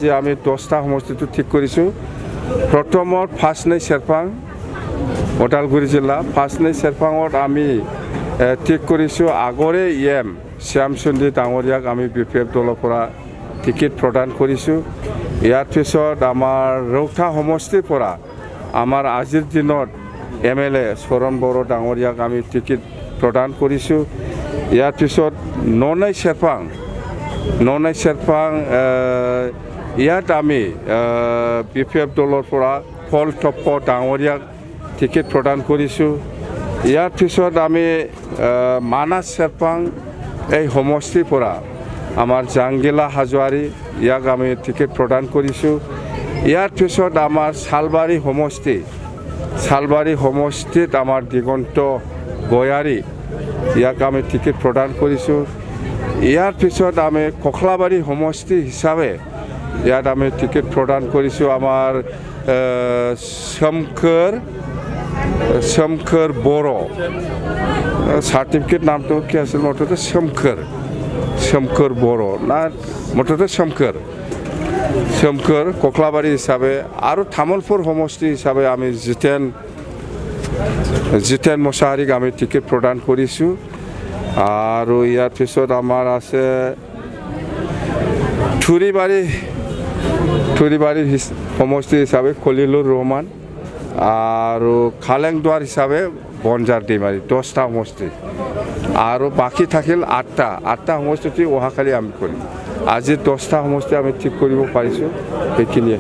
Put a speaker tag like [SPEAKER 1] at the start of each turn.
[SPEAKER 1] যে আমি 10টা সমষ্টিটো ঠিক কৰিছোঁ। প্ৰথমত ফাৰ্ষ্ট নেই চেৰপাং ওদালগুৰি জিলা ফাৰ্ষ্ট নেই চেৰপাঙত আমি ঠিক কৰিছোঁ আগৰে শ্যামচুন্দী ডাঙৰীয়াক আমি BPF দলৰ পৰা টিকেট প্ৰদান কৰিছোঁ। ইয়াৰ পিছত আমাৰ ৰৌতা সমষ্টিৰ পৰা আমাৰ আজিৰ দিনত MLA চৰণ বড়ো ডাঙৰীয়াক আমি টিকেট প্ৰদান কৰিছোঁ। ইয়াৰ পিছত ননেই চেৰপাং ইয়াত আমি BPF দলৰ পৰা ফল টপ্প ডাঙৰীয়াক টিকেট প্ৰদান কৰিছোঁ। ইয়াৰ পিছত আমি মানাছ চেৰপাং এই সমষ্টিৰ পৰা আমাৰ জাংগিলা হাজোৱাৰী ইয়াক আমি টিকেট প্ৰদান কৰিছোঁ। ইয়াৰ পিছত আমাৰ চালবাৰী সমষ্টিত আমাৰ দিগন্ত গয়াৰী ইয়াক আমি টিকেট প্ৰদান কৰিছোঁ। ইয়াৰ পিছত আমি কখলাবাৰী সমষ্টি হিচাপে ইয়াত আমি টিকেট প্ৰদান কৰিছোঁ আমাৰ সোমখৰ বড়ো সাৰ্টিফিকেট নামটো কি আছিল মুঠতে সোমখৰ বড়ো না মুঠতে সোমখৰ কখলাবাৰী হিচাপে আৰু তামোলপুৰ সমষ্টি হিচাপে আমি জিতেন মোছাহাৰীক আমি টিকেট প্ৰদান কৰিছোঁ। আৰু ইয়াৰ পিছত আমাৰ আছে থুৰিবাৰী সমষ্টি হিচাপে খলিলুৰ ৰহমান আৰু খালেংদুৱাৰ হিচাপে বনজাৰ ডিমাৰী 10টা সমষ্টি আৰু বাকী থাকিল 8টা সমষ্টি অহাকালি আমি কৰিম। আজি 10টা সমষ্টি আমি ঠিক কৰিব পাৰিছোঁ। সেইখিনিয়ে।